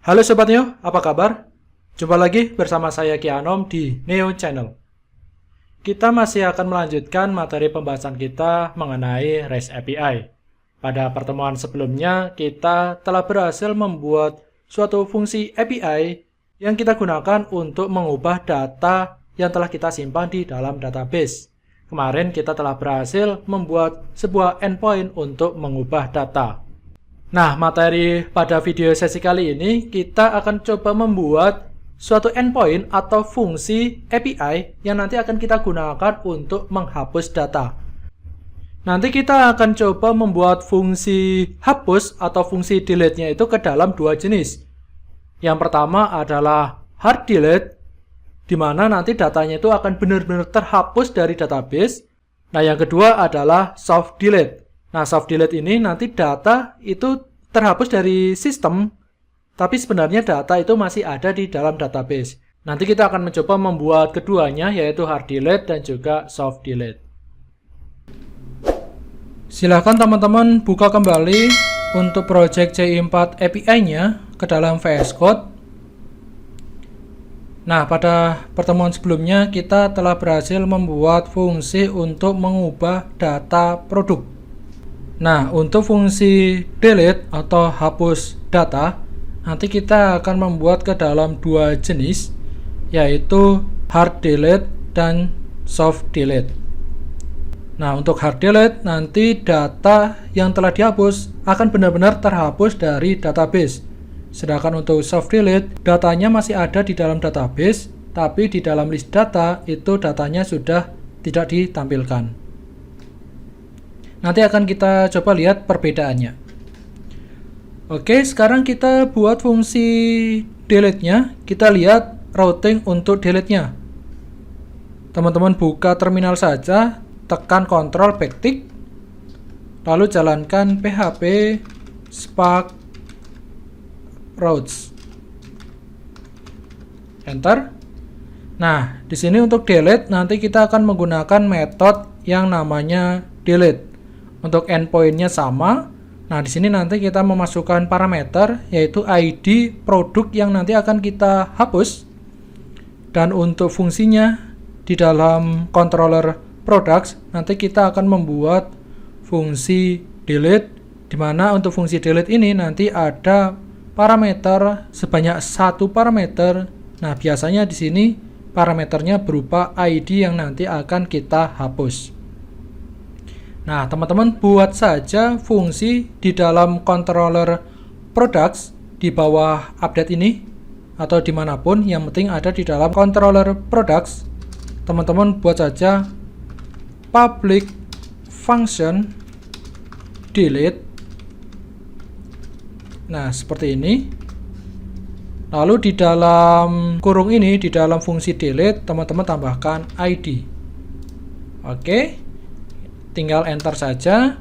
Halo Sobat Neo, apa kabar? Jumpa lagi bersama saya Ki Anom di Neo Channel. Kita masih akan melanjutkan materi pembahasan kita mengenai REST API. Pada pertemuan sebelumnya, kita telah berhasil membuat suatu fungsi API yang kita gunakan untuk mengubah data yang telah kita simpan di dalam database. Kemarin kita telah berhasil membuat sebuah endpoint untuk mengubah data. Nah, materi pada video sesi kali ini kita akan coba membuat suatu endpoint atau fungsi API yang nanti akan kita gunakan untuk menghapus data. Nanti kita akan coba membuat fungsi hapus atau fungsi delete-nya itu ke dalam dua jenis. Yang pertama adalah hard delete, di mana nanti datanya itu akan benar-benar terhapus dari database. Nah, yang kedua adalah soft delete. Nah, soft delete ini nanti data itu terhapus dari sistem, tapi sebenarnya data itu masih ada di dalam database. Nanti kita akan mencoba membuat keduanya, yaitu hard delete dan juga soft delete. Silahkan teman-teman buka kembali untuk project C4 API-nya ke dalam VS Code. Nah, pada pertemuan sebelumnya kita telah berhasil membuat fungsi untuk mengubah data produk. Nah, untuk fungsi delete atau hapus data, nanti kita akan membuat ke dalam dua jenis, yaitu hard delete dan soft delete. Nah, untuk hard delete, nanti data yang telah dihapus akan benar-benar terhapus dari database. Sedangkan untuk soft delete, datanya masih ada di dalam database, tapi di dalam list data itu datanya sudah tidak ditampilkan. Nanti akan kita coba lihat perbedaannya. Oke, sekarang kita buat fungsi delete-nya. Kita lihat routing untuk delete-nya. Teman-teman buka terminal saja, tekan Ctrl backtick, lalu jalankan php spark routes. Enter. Nah, di sini untuk delete nanti kita akan menggunakan metode yang namanya delete. Untuk endpoint-nya sama. Nah, di sini nanti kita memasukkan parameter yaitu ID produk yang nanti akan kita hapus. Dan untuk fungsinya di dalam controller products nanti kita akan membuat fungsi delete, di mana untuk fungsi delete ini nanti ada parameter sebanyak satu parameter. Nah, biasanya di sini parameternya berupa ID yang nanti akan kita hapus. Nah, teman-teman buat saja fungsi di dalam controller products di bawah update ini atau dimanapun, yang penting ada di dalam controller products. Teman-teman buat saja public function delete. Nah, seperti ini. Lalu di dalam kurung ini, di dalam fungsi delete, teman-teman tambahkan ID. Oke. Tinggal enter saja.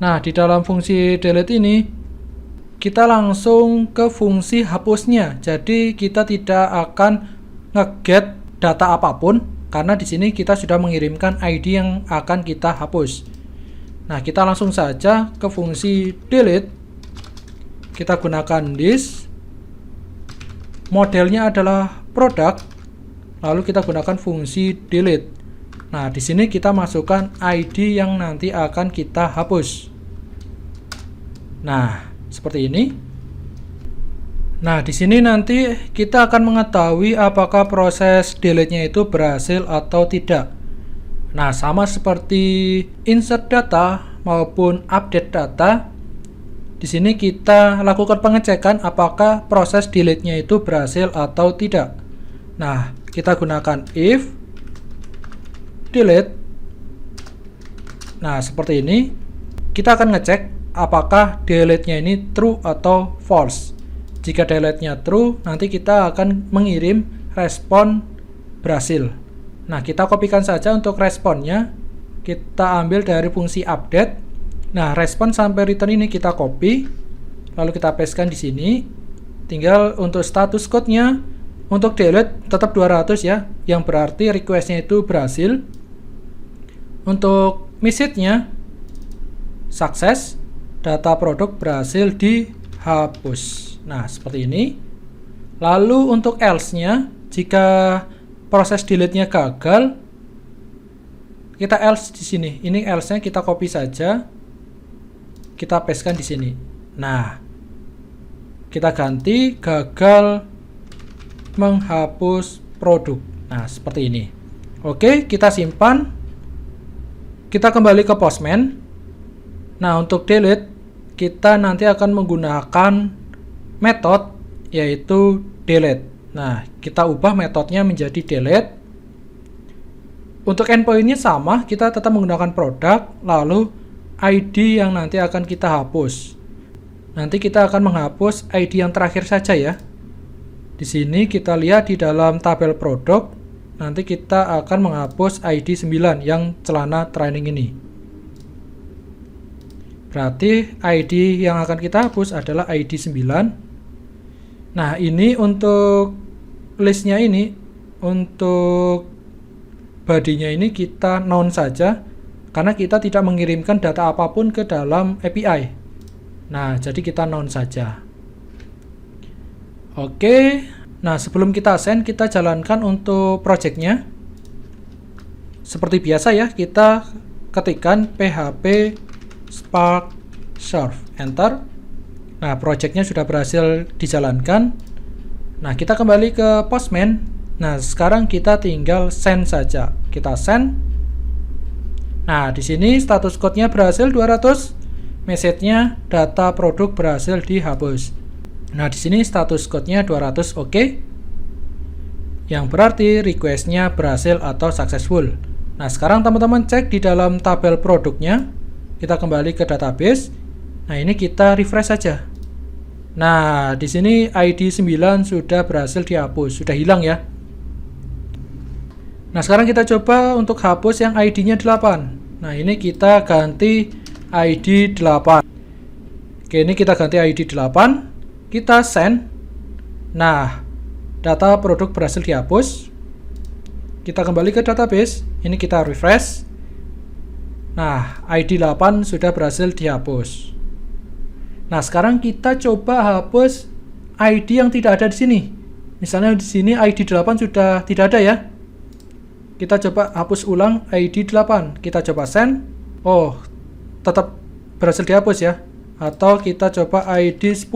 Nah, di dalam fungsi delete ini kita langsung ke fungsi hapusnya. Jadi kita tidak akan nge-get data apapun karena di sini kita sudah mengirimkan ID yang akan kita hapus. Nah, kita langsung saja ke fungsi delete. Kita gunakan this. Modelnya adalah product. Lalu kita gunakan fungsi delete. Nah, di sini kita masukkan ID yang nanti akan kita hapus. Nah, seperti ini. Nah, di sini nanti kita akan mengetahui apakah proses delete-nya itu berhasil atau tidak. Nah, sama seperti insert data maupun update data. Di sini kita lakukan pengecekan apakah proses delete-nya itu berhasil atau tidak. Nah, kita gunakan if delete. Nah, seperti ini. Kita akan ngecek apakah delete-nya ini true atau false. Jika delete-nya true, nanti kita akan mengirim respon berhasil. Nah, kita kopikan saja untuk responnya. Kita ambil dari fungsi update. Nah, respon sampai return ini kita copy, lalu kita pastekan di sini. Tinggal untuk status code-nya, untuk delete tetap 200 ya, yang berarti request-nya itu berhasil. Untuk message-nya sukses, data produk berhasil dihapus. Nah, seperti ini. Lalu untuk else-nya, jika proses delete-nya gagal, kita else di sini. Ini else-nya kita copy saja. Kita pastekan di sini. Nah, kita ganti gagal menghapus produk. Nah, seperti ini. Oke, kita simpan. Kita kembali ke Postman. Nah, untuk delete, kita nanti akan menggunakan metode yaitu delete. Nah, kita ubah metodenya menjadi delete. Untuk endpoint-nya sama, kita tetap menggunakan produk, lalu ID yang nanti akan kita hapus. Nanti kita akan menghapus ID yang terakhir saja ya. Di sini kita lihat di dalam tabel produk, nanti kita akan menghapus ID 9 yang celana training ini. Berarti ID yang akan kita hapus adalah ID 9. Nah, ini untuk listnya ini, untuk body-nya ini kita none saja, karena kita tidak mengirimkan data apapun ke dalam API. Nah, jadi kita none saja. Oke, nah sebelum kita send, kita jalankan untuk project-nya. Seperti biasa ya, kita ketikkan php spark serve, enter. Nah, project-nya sudah berhasil dijalankan. Nah, kita kembali ke Postman. Nah, sekarang kita tinggal send saja. Kita send. Nah, di sini status code-nya berhasil 200. Message-nya data produk berhasil dihapus. Nah, di sini status code-nya 200 oke. Yang berarti request-nya berhasil atau successful. Nah, sekarang teman-teman cek di dalam tabel produknya. Kita kembali ke database. Nah, ini kita refresh saja. Nah, di sini ID 9 sudah berhasil dihapus, sudah hilang ya. Nah, sekarang kita coba untuk hapus yang ID-nya 8. Nah, ini kita ganti ID 8. Oke, ini kita ganti ID 8. Kita send. Nah, data produk berhasil dihapus. Kita kembali ke database. Ini kita refresh. Nah, ID 8 sudah berhasil dihapus. Nah, sekarang kita coba hapus ID yang tidak ada di sini. Misalnya di sini ID 8 sudah tidak ada ya. Kita coba hapus ulang ID 8. Kita coba send. Oh, tetap berhasil dihapus ya. Atau kita coba ID 10.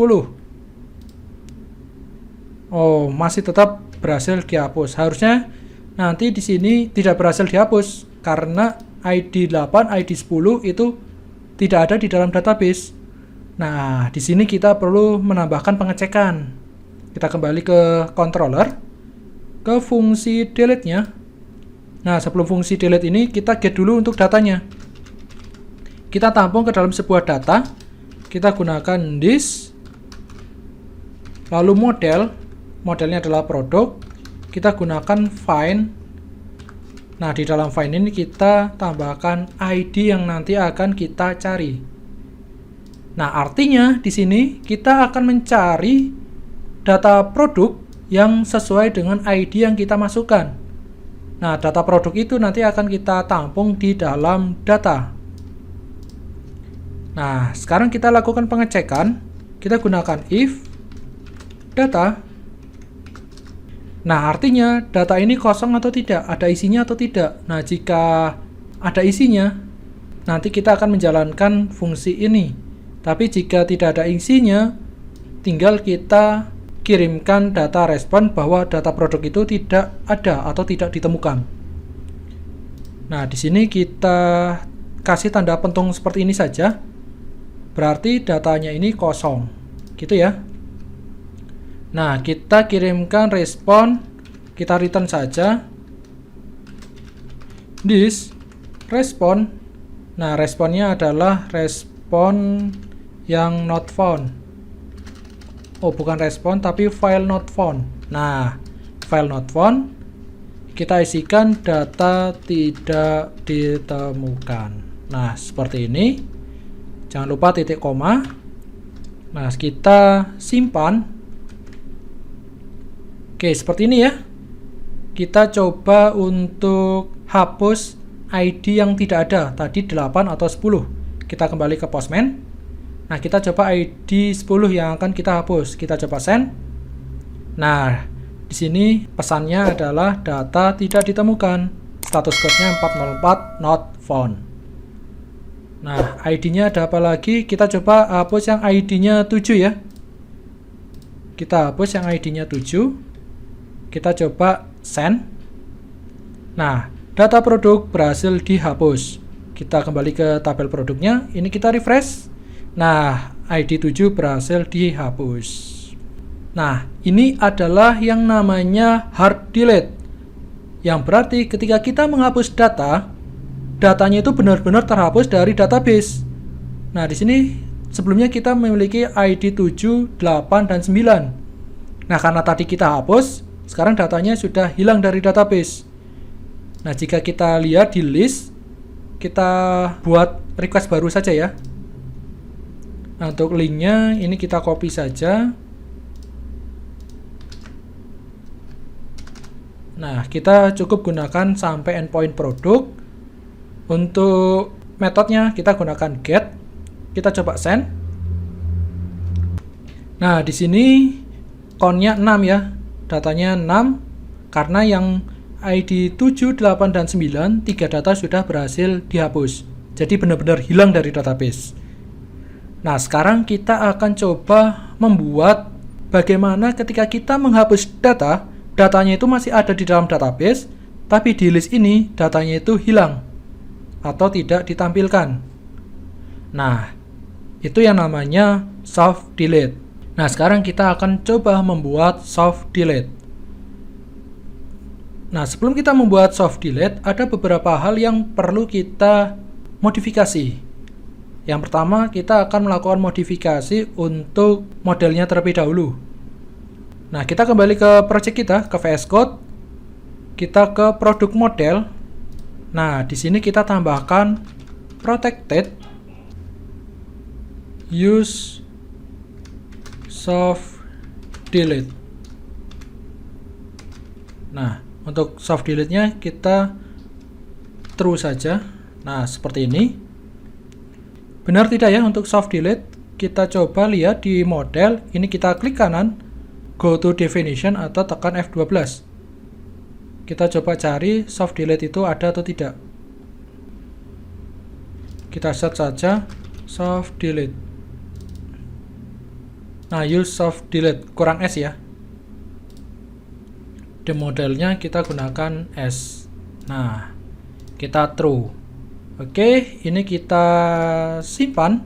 Oh, masih tetap berhasil dihapus. Harusnya nanti di sini tidak berhasil dihapus karena ID 8, ID 10 itu tidak ada di dalam database. Nah, di sini kita perlu menambahkan pengecekan. Kita kembali ke controller, ke fungsi delete-nya. Nah, sebelum fungsi delete ini, kita get dulu untuk datanya. Kita tampung ke dalam sebuah data. Kita gunakan this. Lalu modelnya adalah produk. Kita gunakan find. Nah, di dalam find ini kita tambahkan ID yang nanti akan kita cari. Nah, artinya di sini kita akan mencari data produk yang sesuai dengan ID yang kita masukkan. Nah, data produk itu nanti akan kita tampung di dalam data. Nah, sekarang kita lakukan pengecekan. Kita gunakan if data. Nah, artinya data ini kosong atau tidak, ada isinya atau tidak. Nah, jika ada isinya, nanti kita akan menjalankan fungsi ini. Tapi jika tidak ada isinya, tinggal kita kirimkan data respon bahwa data produk itu tidak ada atau tidak ditemukan. Nah, di sini kita kasih tanda pentung seperti ini saja. Berarti datanya ini kosong. Gitu ya. Nah, kita kirimkan respon, kita return saja. This respon. Nah, responnya adalah respon yang not found. Oh, bukan respon tapi file not found. Nah, file not found kita isikan data tidak ditemukan. Nah, seperti ini. Jangan lupa titik koma. Nah, kita simpan. Oke, seperti ini ya. Kita coba untuk hapus ID yang tidak ada. Tadi 8 atau 10. Kita kembali ke Postman. Nah, kita coba ID 10 yang akan kita hapus. Kita coba send. Nah, di sini pesannya adalah data tidak ditemukan. Status code-nya 404 not found. Nah, ID-nya ada apa lagi? Kita coba hapus yang ID-nya 7 ya. Kita hapus yang ID-nya 7. Kita coba send. Nah, data produk berhasil dihapus. Kita kembali ke tabel produknya. Ini kita refresh. Nah, ID 7 berhasil dihapus. Nah, ini adalah yang namanya hard delete. Yang berarti ketika kita menghapus data, datanya itu benar-benar terhapus dari database. Nah, di sini sebelumnya kita memiliki ID 7, 8, dan 9. Nah, karena tadi kita hapus, sekarang datanya sudah hilang dari database. Nah, jika kita lihat di list, kita buat request baru saja ya. Nah, untuk linknya ini kita copy saja. Nah, kita cukup gunakan sampai endpoint produk. Untuk metodenya kita gunakan get. Kita coba send. Nah, di sini count-nya 6 ya. Datanya 6 karena yang ID 7, 8, dan 9 3 data sudah berhasil dihapus. Jadi benar-benar hilang dari database. Nah, sekarang kita akan coba membuat bagaimana ketika kita menghapus data, datanya itu masih ada di dalam database, tapi di list ini datanya itu hilang atau tidak ditampilkan. Nah, itu yang namanya soft delete. Nah, sekarang kita akan coba membuat soft delete. Nah, sebelum kita membuat soft delete, ada beberapa hal yang perlu kita modifikasi. Yang pertama, kita akan melakukan modifikasi untuk modelnya terlebih dahulu. Nah, kita kembali ke project kita, ke VS Code. Kita ke produk model. Nah, di sini kita tambahkan protected use soft delete. Nah, untuk soft delete-nya kita true saja. Nah, seperti ini. Benar tidak ya untuk soft delete? Kita coba lihat di model. Ini kita klik kanan, go to definition atau tekan F12. Kita coba cari soft delete itu ada atau tidak. Kita search saja soft delete. Nah, use soft delete kurang S ya. Di modelnya kita gunakan S. Nah, kita true. Oke, ini kita simpan.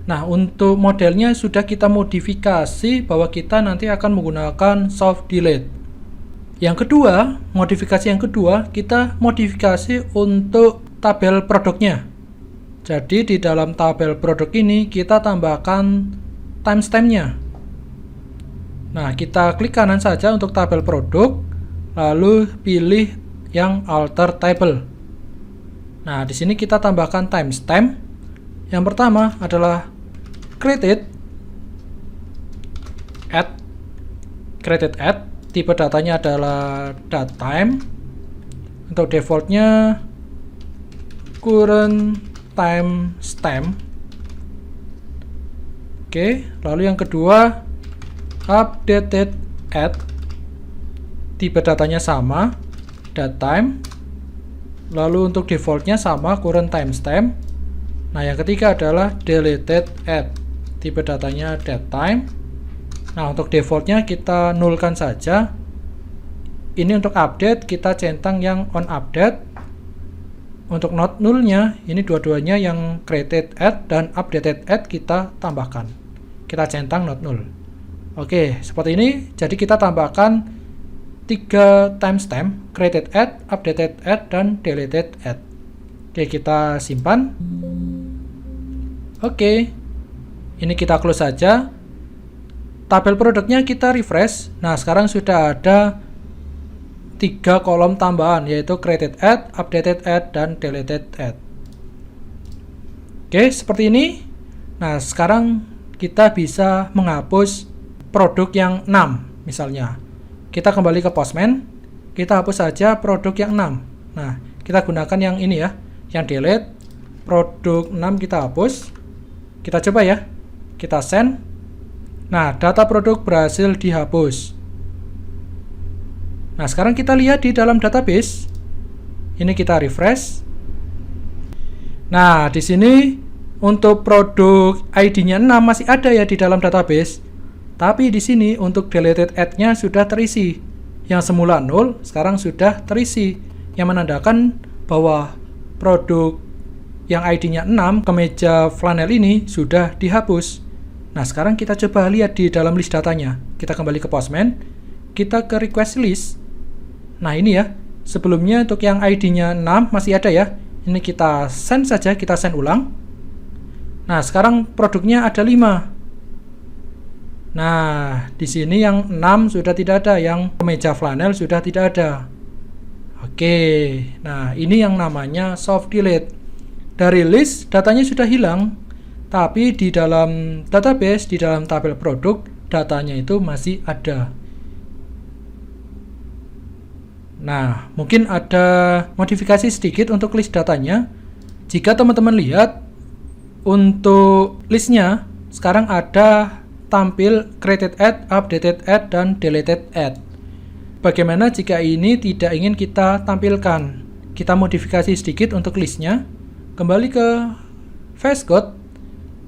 Nah, untuk modelnya sudah kita modifikasi bahwa kita nanti akan menggunakan soft delete. Yang kedua, modifikasi yang kedua, kita modifikasi untuk tabel produknya. Jadi di dalam tabel produk ini kita tambahkan timestamp-nya. Nah, kita klik kanan saja untuk tabel produk, lalu pilih yang alter table. Nah, di sini kita tambahkan timestamp. Yang pertama adalah created add, tipe datanya adalah datetime. Untuk defaultnya current timestamp. Oke, lalu yang kedua updated add, tipe datanya sama, datetime. Lalu untuk defaultnya sama, current timestamp. Nah, yang ketiga adalah deleted add, tipe datanya datetime. Nah, untuk defaultnya kita nulkan saja. Ini untuk update kita centang yang on update. Untuk not nullnya, ini dua-duanya yang created add dan updated add kita tambahkan. Kita centang not null. Oke, seperti ini. Jadi kita tambahkan 3 timestamp, created add, updated add, dan deleted add. Oke, kita simpan. Oke, ini kita close saja. Tabel produknya kita refresh. Nah, sekarang sudah ada 3 kolom tambahan, yaitu created add, updated add, dan deleted add. Oke, seperti ini. Nah, sekarang kita bisa menghapus produk yang 6 misalnya. Kita kembali ke Postman, kita hapus saja produk yang 6. Nah, kita gunakan yang ini ya, yang delete. Produk 6 kita hapus. Kita coba ya, kita send. Nah, data produk berhasil dihapus. Nah, sekarang kita lihat di dalam database. Ini kita refresh. Nah, di sini untuk produk ID-nya 6 masih ada ya di dalam database. Tapi di sini untuk deleted add-nya sudah terisi. Yang semula 0 sekarang sudah terisi. Yang menandakan bahwa produk yang ID-nya 6 kemeja flanel ini sudah dihapus. Nah, sekarang kita coba lihat di dalam list datanya. Kita kembali ke Postman. Kita ke request list. Nah, ini ya. Sebelumnya untuk yang ID-nya 6 masih ada ya. Ini kita send saja, kita send ulang. Nah, sekarang produknya ada 5. Nah, di sini yang 6 sudah tidak ada, yang kemeja flanel sudah tidak ada. Oke, nah ini yang namanya soft delete. Dari list, datanya sudah hilang. Tapi di dalam database, di dalam tabel produk, datanya itu masih ada. Nah, mungkin ada modifikasi sedikit untuk list datanya. Jika teman-teman lihat, untuk listnya sekarang ada tampil created add, updated add, dan deleted add. Bagaimana jika ini tidak ingin kita tampilkan? Kita modifikasi sedikit untuk listnya. Kembali ke VS Code,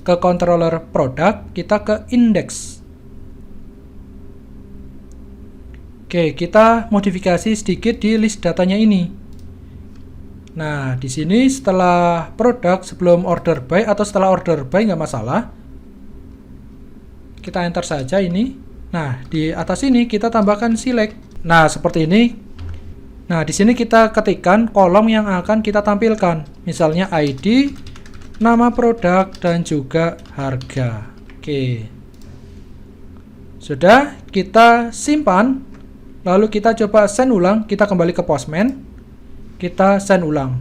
ke controller produk, kita ke index. Oke, kita modifikasi sedikit di list datanya ini. Nah, di sini setelah produk sebelum order by atau setelah order by nggak masalah. Kita enter saja ini. Nah, di atas ini kita tambahkan select. Nah, seperti ini. Nah, di sini kita ketikkan kolom yang akan kita tampilkan. Misalnya ID, nama produk, dan juga harga. Oke. Sudah, kita simpan. Lalu kita coba send ulang, kita kembali ke Postman, kita send ulang.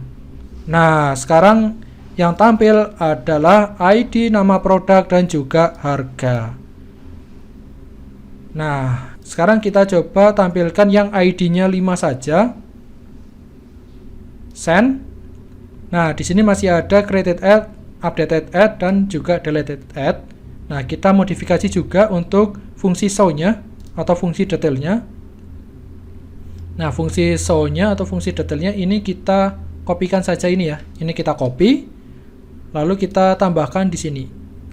Nah, sekarang yang tampil adalah ID, nama produk, dan juga harga. Nah, sekarang kita coba tampilkan yang ID-nya 5 saja. Send. Nah, di sini masih ada created add, updated add, dan juga deleted add. Nah, kita modifikasi juga untuk fungsi show-nya atau fungsi detailnya. Nah, fungsi show-nya atau fungsi detailnya ini kita kopikan saja ini ya. Ini kita copy, lalu kita tambahkan di sini.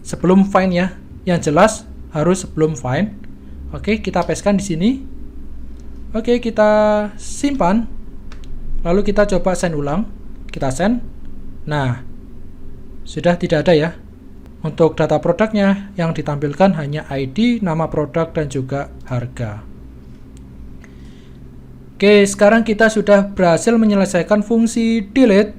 Sebelum find ya, yang jelas harus sebelum find. Oke, kita pastekan di sini. Oke, kita simpan. Lalu kita coba send ulang. Kita send. Nah, sudah tidak ada ya. Untuk data produknya yang ditampilkan hanya ID, nama produk, dan juga harga. Oke, sekarang kita sudah berhasil menyelesaikan fungsi delete,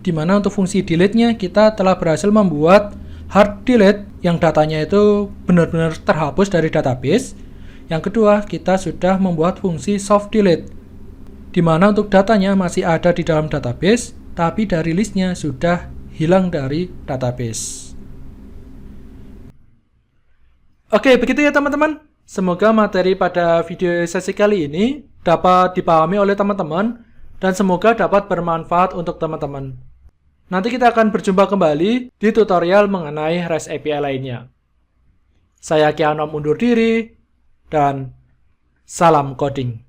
di mana untuk fungsi delete-nya kita telah berhasil membuat hard delete yang datanya itu benar-benar terhapus dari database. Yang kedua, kita sudah membuat fungsi soft delete, di mana untuk datanya masih ada di dalam database, tapi dari listnya sudah hilang dari database. Oke, begitu ya teman-teman. Semoga materi pada video sesi kali ini dapat dipahami oleh teman-teman dan semoga dapat bermanfaat untuk teman-teman. Nanti kita akan berjumpa kembali di tutorial mengenai REST API lainnya. Saya Ki Anom undur diri dan salam coding.